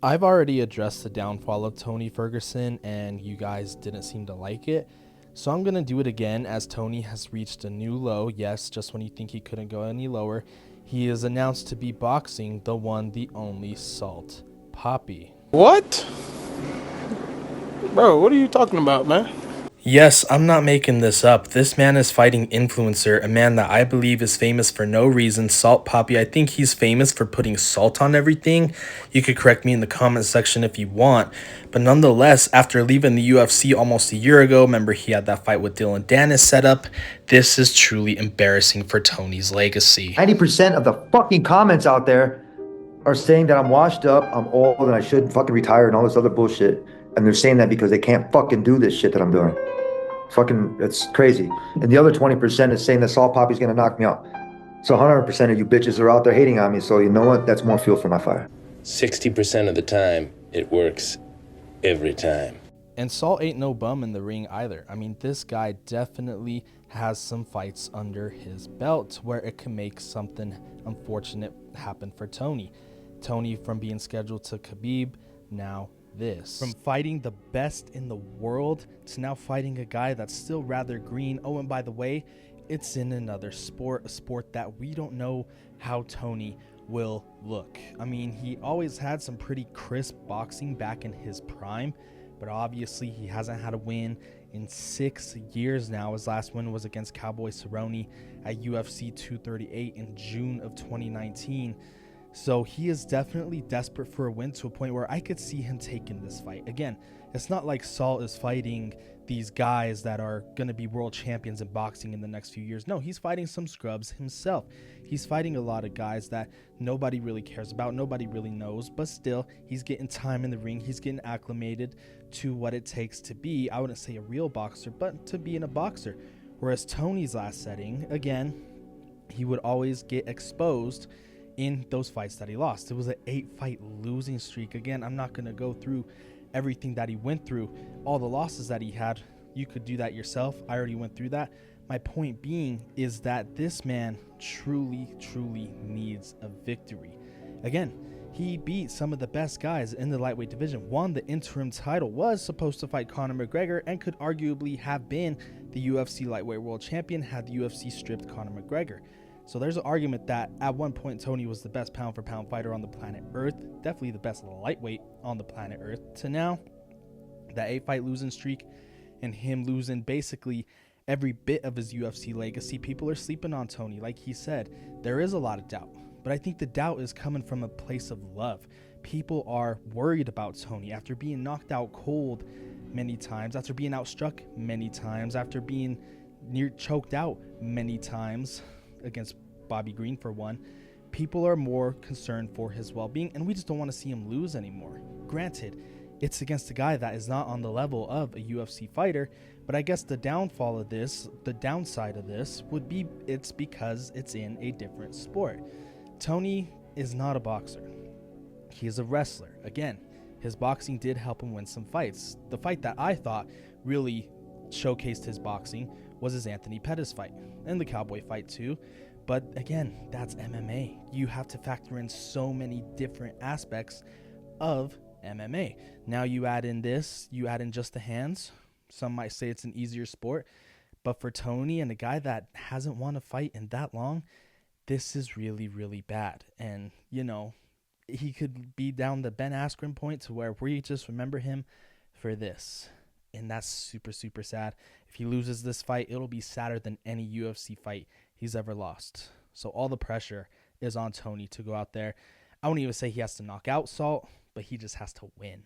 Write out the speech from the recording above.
I've already addressed the downfall of Tony Ferguson, and you guys didn't seem to like it. So I'm going to do it again as Tony has reached a new low. Yes, just when you think he couldn't go any lower, he is announced to be boxing the one, the only Salt Poppy. What? Bro, what are you talking about, man? Yes, I'm not making this up. This man is fighting Influencer, a man that I believe is famous for no reason. Salt Poppy, I think he's famous for putting salt on everything. You could correct me in the comment section if you want. But nonetheless, after leaving the UFC almost a year ago, remember he had that fight with Dylan Dennis set up. This is truly embarrassing for Tony's legacy. 90% of the fucking comments out there are saying that I'm washed up, I'm old, and I should fucking retire and all this other bullshit. And they're saying that because they can't fucking do this shit that I'm doing. Fucking, it's crazy. And the other 20% is saying that Salt Poppy's gonna knock me out. So 100% of you bitches are out there hating on me. So you know what? That's more fuel for my fire. 60% of the time, it works every time. And Salt ain't no bum in the ring either. I mean, this guy definitely has some fights under his belt where it can make something unfortunate happen for Tony. Tony from being scheduled to Khabib, now this. From fighting the best in the world to now fighting a guy that's still rather green. Oh, and by the way, it's in another sport, a sport that we don't know how Tony will look. I mean, he always had some pretty crisp boxing back in his prime, but obviously he hasn't had a win in 6 years now. His last win was against Cowboy Cerrone at UFC 238 in June of 2019. So he is definitely desperate for a win to a point where I could see him taking this fight. Again, it's not like Salt is fighting these guys that are going to be world champions in boxing in the next few years. No, he's fighting some scrubs himself. He's fighting a lot of guys that nobody really cares about, nobody really knows, but still, he's getting time in the ring. He's getting acclimated to what it takes to be, I wouldn't say a real boxer, but to be in a boxer. Whereas Tony's last setting, again, he would always get exposed in those fights that he lost. It was an 8-fight losing streak. Again, I'm not going to go through everything that he went through, all the losses that he had. You could do that yourself. I already went through that. My point being is that this man truly needs a victory. Again, he beat some of the best guys in the lightweight division, won the interim title, was supposed to fight Conor McGregor, and could arguably have been the UFC lightweight world champion had the UFC stripped Conor McGregor. So there's an argument that at one point Tony was the best pound for pound fighter on the planet Earth, definitely the best lightweight on the planet Earth, to now that 8-fight losing streak and him losing basically every bit of his UFC legacy. People are sleeping on Tony. Like he said, there is a lot of doubt, but I think the doubt is coming from a place of love. People are worried about Tony after being knocked out cold many times, after being outstruck many times, after being near choked out many times against Bobby Green for one. People are more concerned for his well-being, and we just don't want to see him lose anymore. Granted, it's against a guy that is not on the level of a UFC fighter, but I guess the downfall of this, the downside of this, would be it's because it's in a different sport. Tony is not a boxer. He is a wrestler. Again, his boxing did help him win some fights. The fight that I thought really showcased his boxing was his Anthony Pettis fight, and the Cowboy fight too. But again, that's MMA. You have to factor in so many different aspects of MMA. Now you add in this, you add in just the hands. Some might say it's an easier sport, but for Tony and a guy that hasn't won a fight in that long, this is really bad. And, you know, he could be down the Ben Askren point to where we just remember him for this. And that's super sad. If he loses this fight, it'll be sadder than any UFC fight he's ever lost. So all the pressure is on Tony to go out there. I wouldn't even say he has to knock out Salt, but he just has to win.